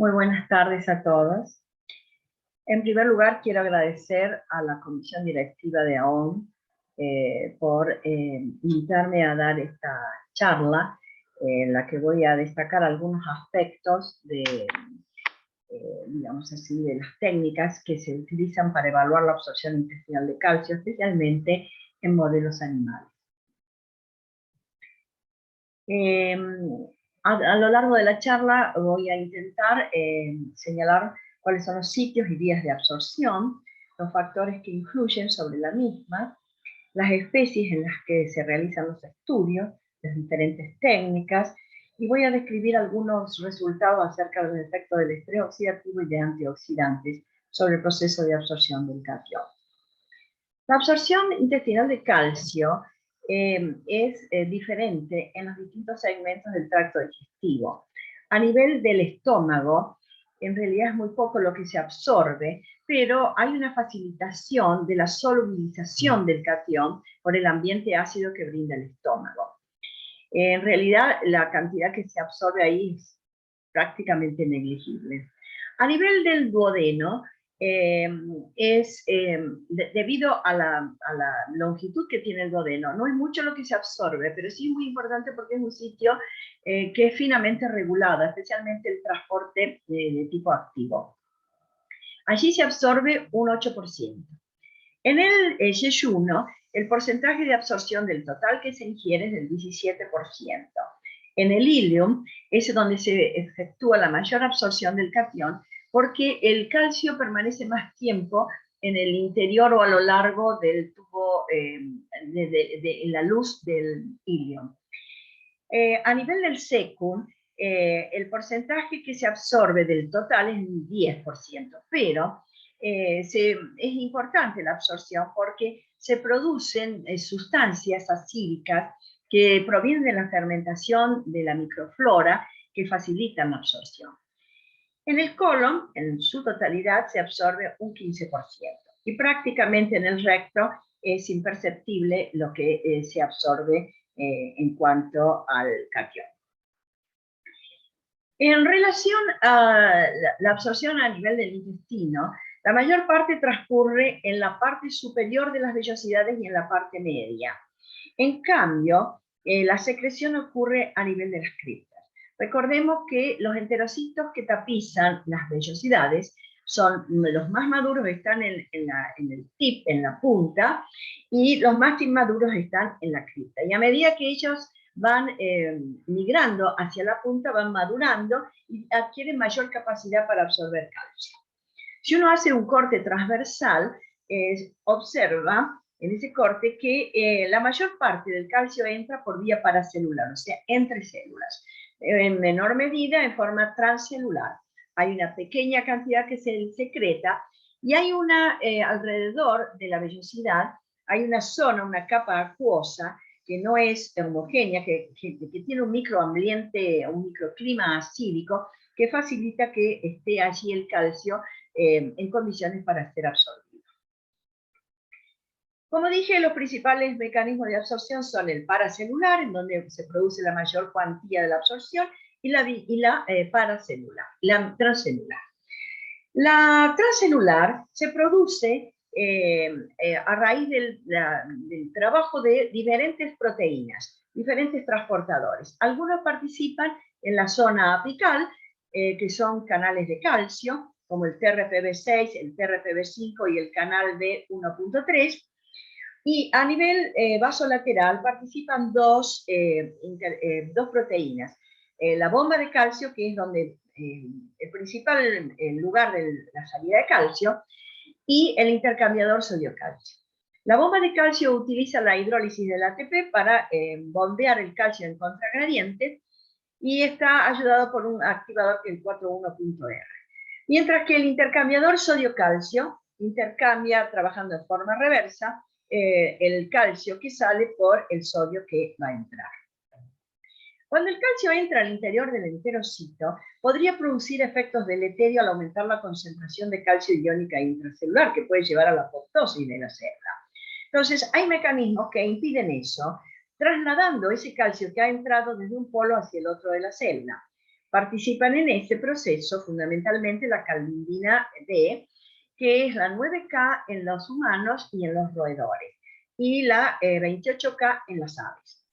Muy buenas tardes a todos. En primer lugar, quiero agradecer a la Comisión Directiva de AON por invitarme a dar esta charla en la que voy a destacar algunos aspectos de, digamos así, de las técnicas que se utilizan para evaluar la absorción intestinal de calcio, especialmente en modelos animales. A lo largo de la charla voy a intentar señalar cuáles son los sitios y vías de absorción, los factores que influyen sobre la misma, las especies en las que se realizan los estudios, las diferentes técnicas, y voy a describir algunos resultados acerca del efecto del estrés oxidativo y de antioxidantes sobre el proceso de absorción del calcio. La absorción intestinal de calcio es diferente en los distintos segmentos del tracto digestivo. A nivel del estómago, en realidad es muy poco lo que se absorbe, pero hay una facilitación de la solubilización del catión por el ambiente ácido que brinda el estómago. En realidad, la cantidad que se absorbe ahí es prácticamente negligible. A nivel del duodeno, debido a la longitud que tiene el duodeno, no es mucho lo que se absorbe, pero sí es muy importante porque es un sitio que es finamente regulado, especialmente el transporte de tipo activo. Allí se absorbe un 8%. En el yeyuno, el porcentaje de absorción del total que se ingiere es del 17%. En el ileum es donde se efectúa la mayor absorción del catión, porque el calcio permanece más tiempo en el interior o a lo largo del tubo, en la luz del ileum. A nivel del secum, el porcentaje que se absorbe del total es un 10%, pero es importante la absorción porque se producen sustancias acídicas que provienen de la fermentación de la microflora que facilitan la absorción. En el colon, en su totalidad, se absorbe un 15%, y prácticamente en el recto es imperceptible lo que se absorbe en cuanto al catión. En relación a la absorción a nivel del intestino, la mayor parte transcurre en la parte superior de las vellosidades y en la parte media. En cambio, la secreción ocurre a nivel de las criptas. Recordemos que los enterocitos que tapizan las vellosidades son los más maduros, están en el tip, en la punta, y los más inmaduros están en la cripta. Y a medida que ellos van migrando hacia la punta, van madurando y adquieren mayor capacidad para absorber calcio. Si uno hace un corte transversal, observa en ese corte que la mayor parte del calcio entra por vía paracelular, o sea, entre células, en menor medida en forma transcelular. Hay una pequeña cantidad que se secreta y hay una, alrededor de la vellosidad, hay una zona, una capa acuosa que no es homogénea, que tiene un microambiente, un microclima acídico que facilita que esté allí el calcio en condiciones para ser absorbido. Como dije, los principales mecanismos de absorción son el paracelular, en donde se produce la mayor cuantía de la absorción, y la paracelular, la transcelular. La transcelular se produce a raíz del trabajo de diferentes proteínas, diferentes transportadores. Algunos participan en la zona apical, que son canales de calcio, como el TRPV6, el TRPV5 y el canal B1.3, y a nivel vasolateral participan dos proteínas. La bomba de calcio, que es donde el principal lugar de la salida de calcio, y el intercambiador sodio-calcio. La bomba de calcio utiliza la hidrólisis del ATP para bombear el calcio en contragradiente y está ayudado por un activador que es el 4,1.R. Mientras que el intercambiador sodio-calcio intercambia, trabajando de forma reversa, el calcio que sale por el sodio que va a entrar. Cuando el calcio entra al interior del enterocito, podría producir efectos deleterios al aumentar la concentración de calcio iónica intracelular, que puede llevar a la apoptosis de la célula. Entonces, hay mecanismos que impiden eso, trasladando ese calcio que ha entrado desde un polo hacia el otro de la célula. Participan en este proceso fundamentalmente la calmindina D, que es la 9K en los humanos y en los roedores, y la 28K en las aves.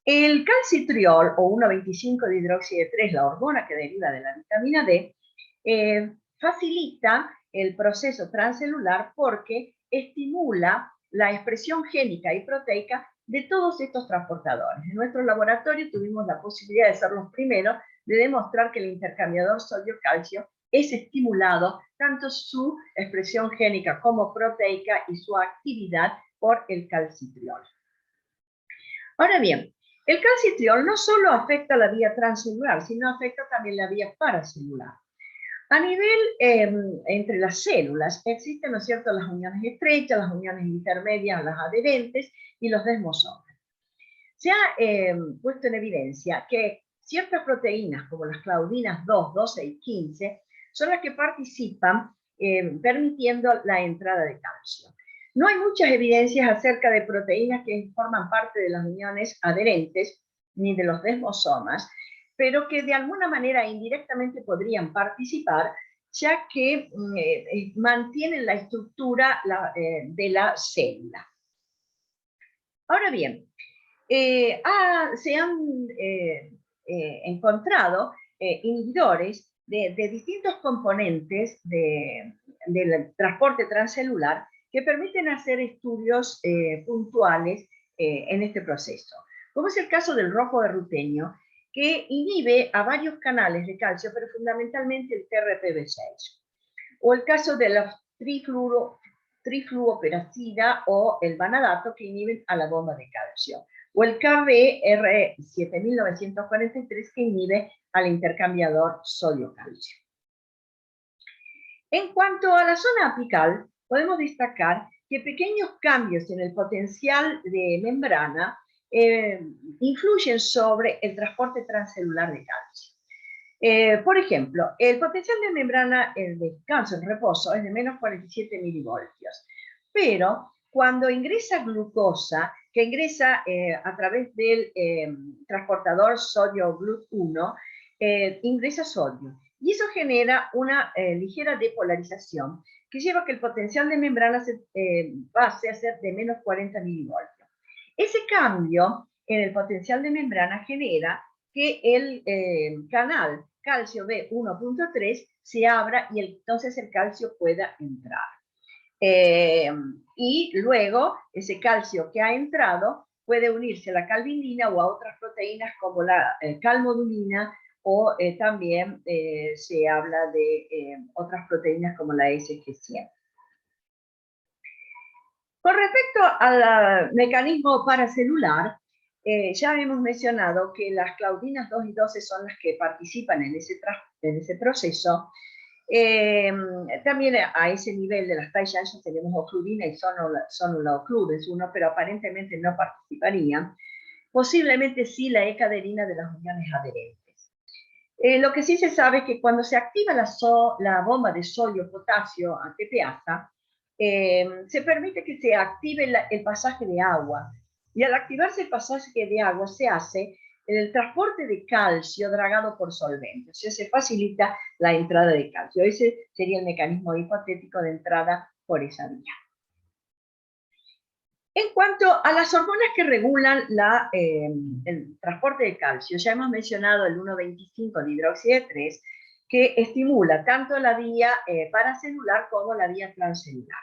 El calcitriol, o 1,25 de 3, la hormona que deriva de la vitamina D, facilita el proceso transcelular porque estimula la expresión génica y proteica de todos estos transportadores. En nuestro laboratorio tuvimos la posibilidad de ser los primeros de demostrar que el intercambiador sodio-calcio es estimulado tanto su expresión génica como proteica y su actividad por el calcitriol. Ahora bien, el calcitriol no solo afecta la vía transcelular, sino afecta también la vía paracelular. A nivel entre las células existen, ¿no es cierto?, las uniones estrechas, las uniones intermedias, las adherentes y los desmosomas. Se ha puesto en evidencia que ciertas proteínas, como las claudinas 2, 12 y 15, son las que participan permitiendo la entrada de calcio. No hay muchas evidencias acerca de proteínas que forman parte de las uniones adherentes ni de los desmosomas, pero que de alguna manera indirectamente podrían participar, ya que mantienen la estructura de la célula. Ahora bien, se han encontrado inhibidores de distintos componentes del transporte transcelular que permiten hacer estudios puntuales en este proceso, como es el caso del rojo de rutenio, que inhibe a varios canales de calcio, pero fundamentalmente el TRPV6, o el caso de la trifluoperacida o el vanadato, que inhiben a la bomba de calcio, o el KBR7943, que inhibe al intercambiador sodio-calcio. En cuanto a la zona apical, podemos destacar que pequeños cambios en el potencial de membrana influyen sobre el transporte transcelular de calcio. Por ejemplo, el potencial de membrana en descanso, en reposo, es de menos 47 milivoltios, pero cuando ingresa glucosa, que ingresa a través del transportador sodio-GLUT1, ingresa sodio, y eso genera una ligera depolarización que lleva a que el potencial de membrana pase a ser de menos 40 milivoltios. Ese cambio en el potencial de membrana genera que el canal calcio B1.3 se abra y entonces el calcio pueda entrar. Y luego ese calcio que ha entrado puede unirse a la calvindina o a otras proteínas como la calmodulina, o también se habla de otras proteínas como la SG100. Con respecto al mecanismo paracelular, ya hemos mencionado que las claudinas 2 y 12 son las que participan en ese proceso. También a ese nivel de las tallas ya tenemos ocludina y sonula ocludes, pero aparentemente no participarían. Posiblemente sí la ecaderina de las uniones adherentes. Lo que sí se sabe es que cuando se activa la bomba de sodio-potasio ATPasa, se permite que se active el pasaje de agua, y al activarse el pasaje de agua se hace el transporte de calcio dragado por solvente, o sea, se facilita la entrada de calcio. Ese sería el mecanismo hipotético de entrada por esa vía. En cuanto a las hormonas que regulan el transporte de calcio, ya hemos mencionado el 1,25 de hidróxido de 3, que estimula tanto la vía paracelular como la vía transcelular.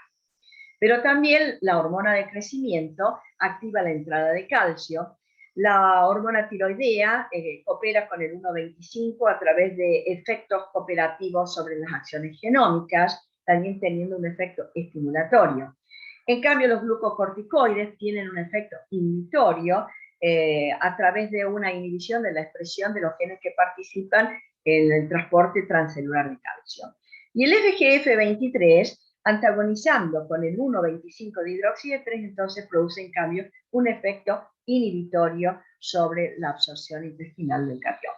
Pero también la hormona de crecimiento activa la entrada de calcio. La hormona tiroidea coopera con el 1,25 a través de efectos cooperativos sobre las acciones genómicas, también teniendo un efecto estimulatorio. En cambio, los glucocorticoides tienen un efecto inhibitorio a través de una inhibición de la expresión de los genes que participan en el transporte transcelular de calcio. Y el FGF23, antagonizando con el 1,25 de hidróxido de 3, entonces produce en cambio un efecto inhibitorio sobre la absorción intestinal del catión.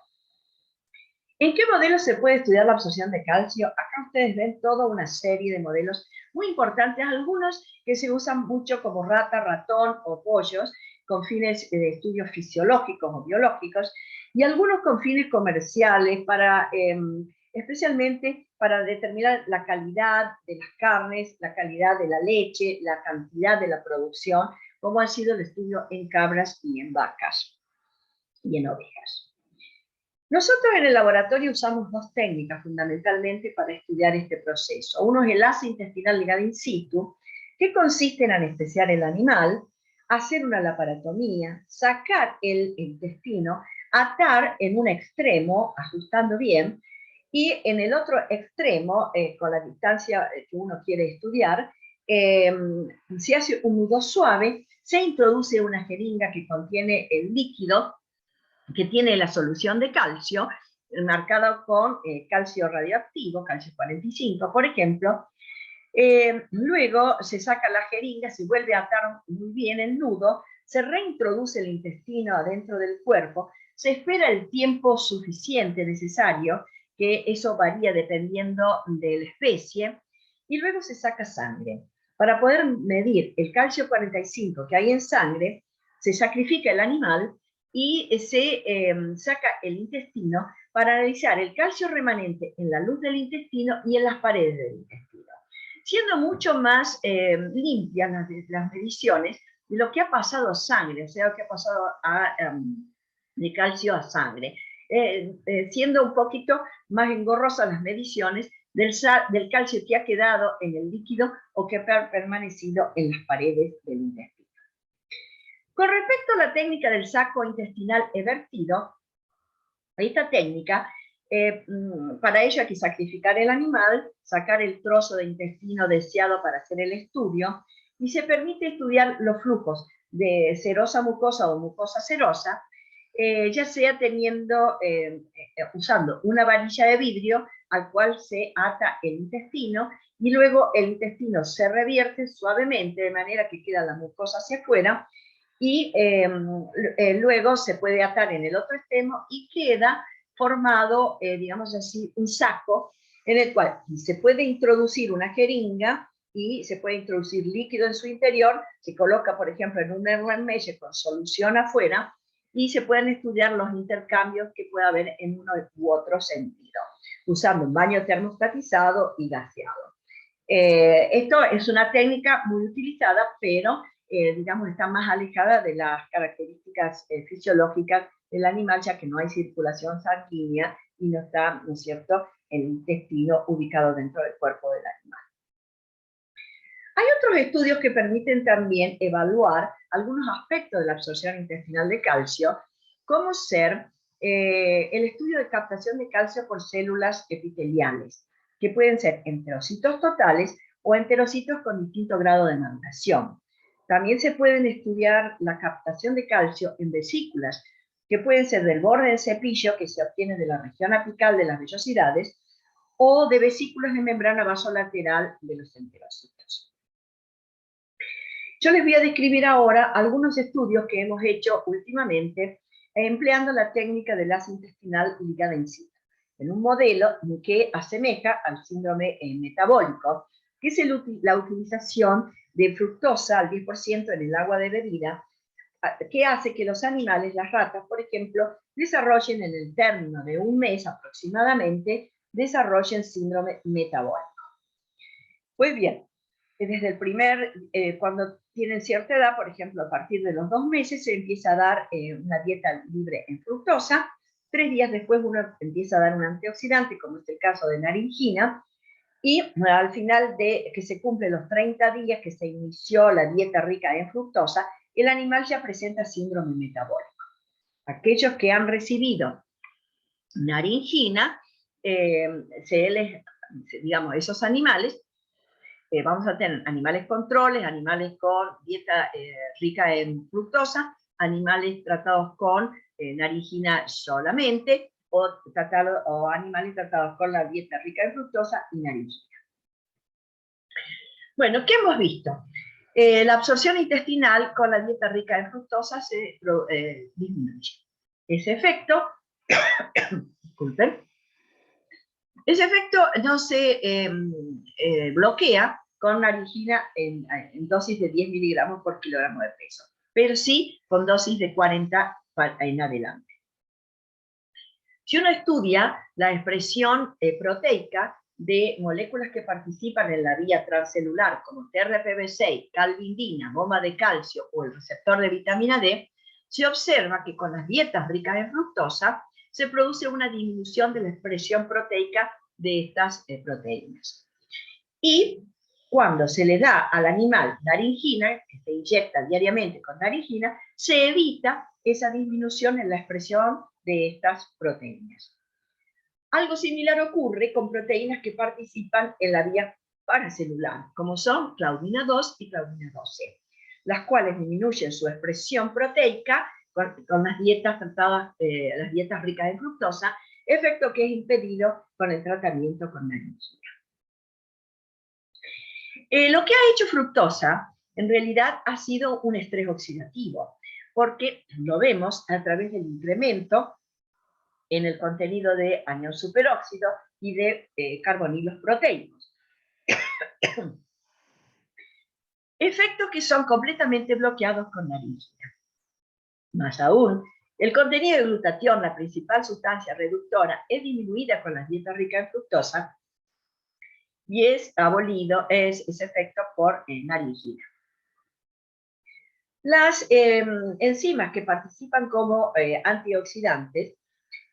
¿En qué modelo se puede estudiar la absorción de calcio? Acá ustedes ven toda una serie de modelos muy importantes, algunos que se usan mucho como rata, ratón o pollos, con fines de estudios fisiológicos o biológicos, y algunos con fines comerciales, especialmente para determinar la calidad de las carnes, la calidad de la leche, la cantidad de la producción, como ha sido el estudio en cabras y en vacas y en ovejas. Nosotros en el laboratorio usamos dos técnicas fundamentalmente para estudiar este proceso. Uno es el ase intestinal ligado in situ, que consiste en anestesiar el animal, hacer una laparotomía, sacar el intestino, atar en un extremo, ajustando bien, y en el otro extremo, con la distancia que uno quiere estudiar, se hace un nudo suave, se introduce una jeringa que contiene el líquido que tiene la solución de calcio, marcada con calcio radioactivo, calcio 45, por ejemplo. Luego se saca la jeringa, se vuelve a atar muy bien el nudo, se reintroduce el intestino adentro del cuerpo, se espera el tiempo suficiente necesario, que eso varía dependiendo de la especie, y luego se saca sangre. Para poder medir el calcio 45 que hay en sangre, se sacrifica el animal y se saca el intestino para analizar el calcio remanente en la luz del intestino y en las paredes del intestino, siendo mucho más limpias las mediciones de lo que ha pasado a sangre, o sea, lo que ha pasado de calcio a sangre, siendo un poquito más engorrosas las mediciones del calcio que ha quedado en el líquido o que ha permanecido en las paredes del intestino. Con respecto a la técnica del saco intestinal evertido, esta técnica, para ello hay que sacrificar el animal, sacar el trozo de intestino deseado para hacer el estudio, y se permite estudiar los flujos de serosa mucosa o mucosa serosa, ya sea usando una varilla de vidrio al cual se ata el intestino, y luego el intestino se revierte suavemente de manera que queda la mucosa hacia afuera, y luego se puede atar en el otro extremo y queda formado, digamos así, un saco en el cual se puede introducir una jeringa y se puede introducir líquido en su interior, se coloca, por ejemplo, en un Erlenmeyer con solución afuera, y se pueden estudiar los intercambios que puede haber en uno u otro sentido, usando un baño termostatizado y gaseado. Esto es una técnica muy utilizada, pero digamos, está más alejada de las características fisiológicas del animal, ya que no hay circulación sanguínea y no está, ¿no es cierto?, el intestino ubicado dentro del cuerpo del animal. Hay otros estudios que permiten también evaluar algunos aspectos de la absorción intestinal de calcio, como ser el estudio de captación de calcio por células epiteliales, que pueden ser enterocitos totales o enterocitos con distinto grado de maduración. También se pueden estudiar la captación de calcio en vesículas, que pueden ser del borde del cepillo, que se obtiene de la región apical de las vellosidades, o de vesículas de membrana vasolateral de los enterocitos. Yo les voy a describir ahora algunos estudios que hemos hecho últimamente empleando la técnica del ase intestinal ligada in situ, en un modelo que asemeja al síndrome metabólico, que es la utilización de fructosa al 10% en el agua de bebida, que hace que los animales, las ratas, por ejemplo, desarrollen en el término de un mes aproximadamente, desarrollen síndrome metabólico. Pues bien, desde el cuando tienen cierta edad, por ejemplo, a partir de los 2 meses, se empieza a dar una dieta libre en fructosa. 3 días después uno empieza a dar un antioxidante, como es el caso de naringina, y al final de que se cumplen los 30 días que se inició la dieta rica en fructosa, el animal ya presenta síndrome metabólico. Aquellos que han recibido naringina, digamos, esos animales, vamos a tener animales controles, animales con dieta rica en fructosa, animales tratados con naringina solamente, o animales tratados con la dieta rica en fructosa y naringina. Bueno, ¿qué hemos visto? La absorción intestinal con la dieta rica en fructosa se disminuye. Ese efecto, disculpen, ese efecto no se bloquea con naringina en dosis de 10 miligramos por kilogramo de peso, pero sí con dosis de 40 en adelante. Si uno estudia la expresión proteica de moléculas que participan en la vía transcelular, como TRPV6, calvindina, goma de calcio o el receptor de vitamina D, se observa que con las dietas ricas en fructosa se produce una disminución de la expresión proteica de estas proteínas. Y cuando se le da al animal naringina, que se inyecta diariamente con naringina, se evita esa disminución en la expresión de estas proteínas. Algo similar ocurre con proteínas que participan en la vía paracelular, como son claudina 2 y claudina 12, las cuales disminuyen su expresión proteica con las dietas tratadas, las dietas ricas en fructosa, efecto que es impedido con el tratamiento con naringina. Lo que ha hecho fructosa, en realidad, ha sido un estrés oxidativo, porque lo vemos a través del incremento en el contenido de anión superóxido y de carbonilos proteicos. Efectos que son completamente bloqueados con naringina. Más aún, el contenido de glutatión, la principal sustancia reductora, es disminuida con las dietas ricas en fructosa y es abolido ese efecto por naringina. Las enzimas que participan como antioxidantes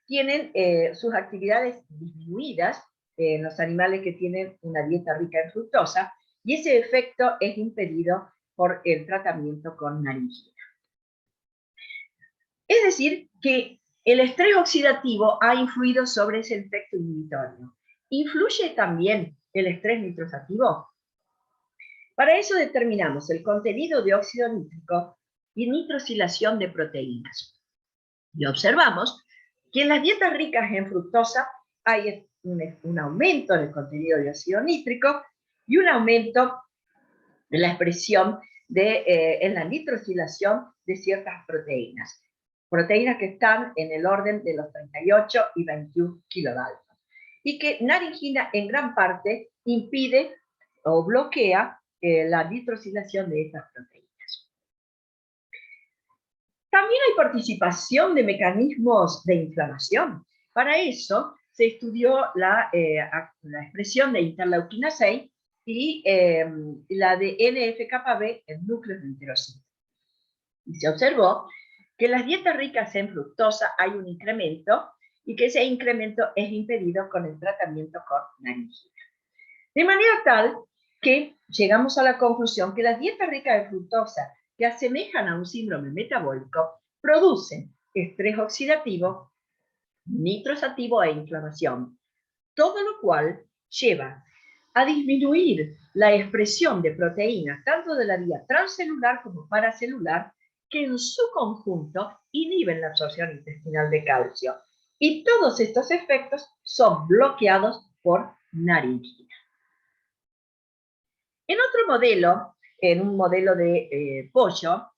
tienen sus actividades disminuidas en los animales que tienen una dieta rica en fructosa, y ese efecto es impedido por el tratamiento con naringina. Es decir, que el estrés oxidativo ha influido sobre ese efecto inhibitorio. ¿Influye también el estrés nitrosativo? Para eso determinamos el contenido de óxido nítrico y nitrosilación de proteínas. Y observamos que en las dietas ricas en fructosa hay un aumento en el contenido de óxido nítrico y un aumento en la expresión en la nitrosilación de ciertas proteínas. Proteínas que están en el orden de los 38 y 21 kilodalton. Y que naringina en gran parte impide o bloquea la nitrosilación de estas proteínas. También hay participación de mecanismos de inflamación. Para eso se estudió la expresión de interleuquina 6 y la de NF-κB en núcleos de enterocitos. Y se observó que en las dietas ricas en fructosa hay un incremento y que ese incremento es impedido con el tratamiento con naringina. De manera tal que llegamos a la conclusión que las dietas ricas en fructosa que asemejan a un síndrome metabólico producen estrés oxidativo, nitrosativo e inflamación, todo lo cual lleva a disminuir la expresión de proteínas tanto de la vía transcelular como paracelular, que en su conjunto inhiben la absorción intestinal de calcio. Y todos estos efectos son bloqueados por naringina. En otro modelo, en un modelo de pollo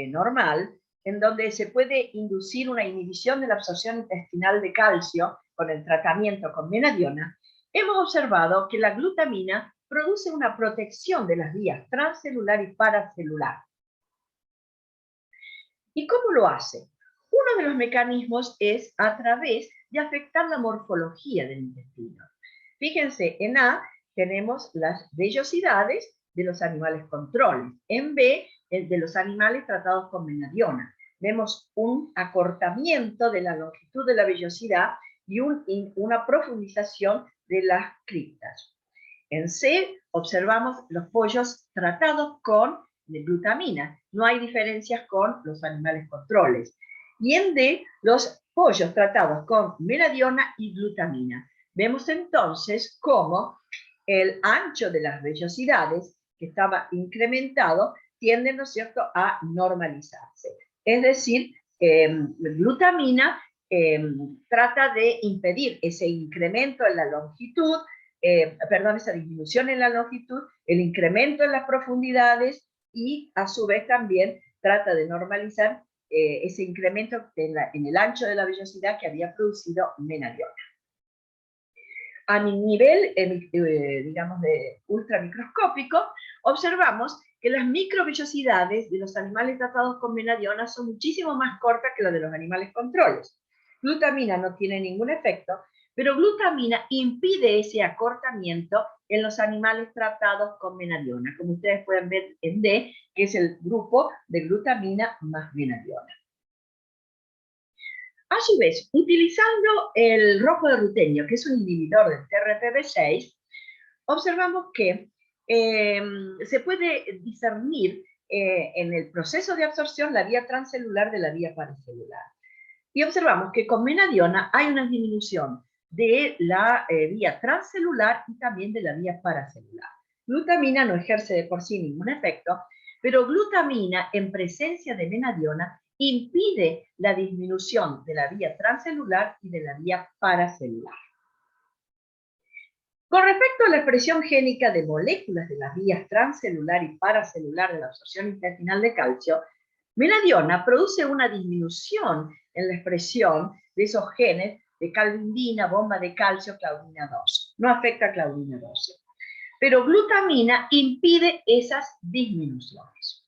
normal, en donde se puede inducir una inhibición de la absorción intestinal de calcio con el tratamiento con menadiona, hemos observado que la glutamina produce una protección de las vías transcelular y paracelular. ¿Y cómo lo hace? Uno de los mecanismos es a través de afectar la morfología del intestino. Fíjense, en A tenemos las vellosidades de los animales controles. En B, el de los animales tratados con menadiona. Vemos un acortamiento de la longitud de la vellosidad y una profundización de las criptas. En C observamos los pollos tratados con glutamina. No hay diferencias con los animales controles. Y en D, los pollos tratados con menadiona y glutamina. Vemos entonces cómo el ancho de las vellosidades, que estaba incrementado, tiende, ¿no es cierto?, a normalizarse. Es decir, glutamina trata de impedir ese incremento en la longitud, esa disminución en la longitud, el incremento en las profundidades y a su vez también trata de normalizar ese incremento en el ancho de la vellosidad que había producido menadiona. A nivel, digamos, de ultramicroscópico, observamos que las microvellosidades de los animales tratados con menadiona son muchísimo más cortas que las de los animales controles. Glutamina no tiene ningún efecto, pero glutamina impide ese acortamiento en los animales tratados con menadiona, como ustedes pueden ver en D, que es el grupo de glutamina más menadiona. A su vez, utilizando el rojo de rutenio, que es un inhibidor del TRPV6, observamos que se puede discernir en el proceso de absorción la vía transcelular de la vía paracelular. Y observamos que con menadiona hay una disminución de la vía transcelular y también de la vía paracelular. Glutamina no ejerce de por sí ningún efecto, pero glutamina en presencia de menadiona impide la disminución de la vía transcelular y de la vía paracelular. Con respecto a la expresión génica de moléculas de las vías transcelular y paracelular de la absorción intestinal de calcio, menadiona produce una disminución en la expresión de esos genes de calvindina, bomba de calcio, claudina 2. No afecta a claudina 12. Pero glutamina impide esas disminuciones.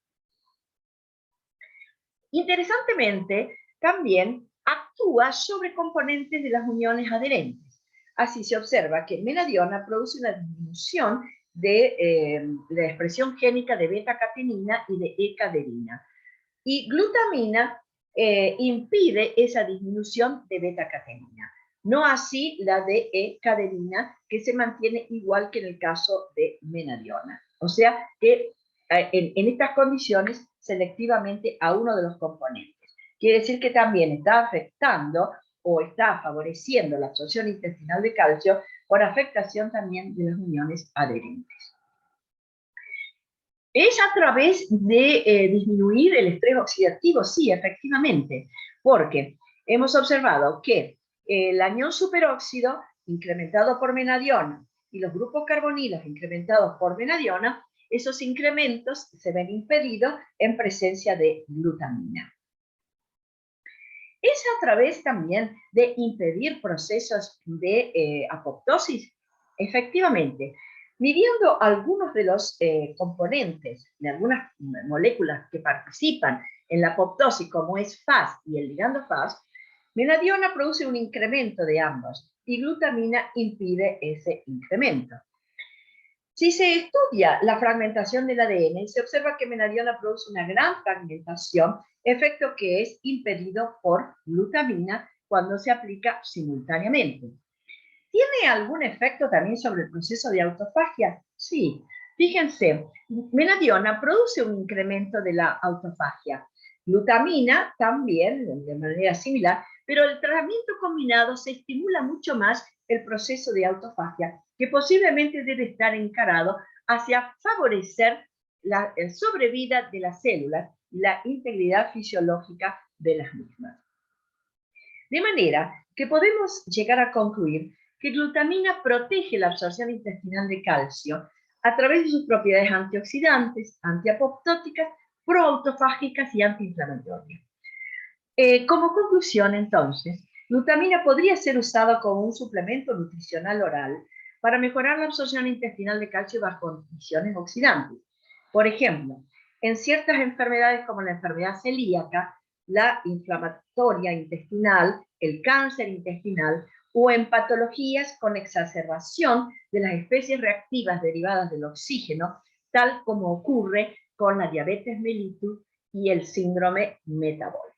Interesantemente, también actúa sobre componentes de las uniones adherentes. Así se observa que menadiona produce una disminución de la expresión génica de beta-catenina y de E-cadenina. Y glutamina impide esa disminución de beta-catenina. No así la de E-cadenina, que se mantiene igual que en el caso de menadiona. O sea que en estas condiciones selectivamente a uno de los componentes. Quiere decir que también está afectando o está favoreciendo la absorción intestinal de calcio por afectación también de las uniones adherentes. Es a través de disminuir el estrés oxidativo, sí, efectivamente, porque hemos observado que el anión superóxido incrementado por menadiona y los grupos carbonilos incrementados por menadiona, esos incrementos se ven impedidos en presencia de glutamina. Es a través también de impedir procesos de apoptosis, efectivamente. Midiendo algunos de los componentes de algunas moléculas que participan en la apoptosis, como es FAS y el ligando FAS, menadiona produce un incremento de ambos y glutamina impide ese incremento. Si se estudia la fragmentación del ADN, se observa que menadiona produce una gran fragmentación, efecto que es impedido por glutamina cuando se aplica simultáneamente. ¿Tiene algún efecto también sobre el proceso de autofagia? Sí. Fíjense, menadiona produce un incremento de la autofagia. Glutamina también, de manera similar, pero el tratamiento combinado se estimula mucho más el proceso de autofagia, que posiblemente debe estar encarado hacia favorecer la sobrevida de las células y la integridad fisiológica de las mismas. De manera que podemos llegar a concluir que glutamina protege la absorción intestinal de calcio a través de sus propiedades antioxidantes, antiapoptóticas, proautofágicas y antiinflamatorias. Como conclusión, entonces, glutamina podría ser usada como un suplemento nutricional oral para mejorar la absorción intestinal de calcio bajo condiciones oxidantes. Por ejemplo, en ciertas enfermedades como la enfermedad celíaca, la inflamatoria intestinal, el cáncer intestinal o en patologías con exacerbación de las especies reactivas derivadas del oxígeno, tal como ocurre con la diabetes mellitus y el síndrome metabólico.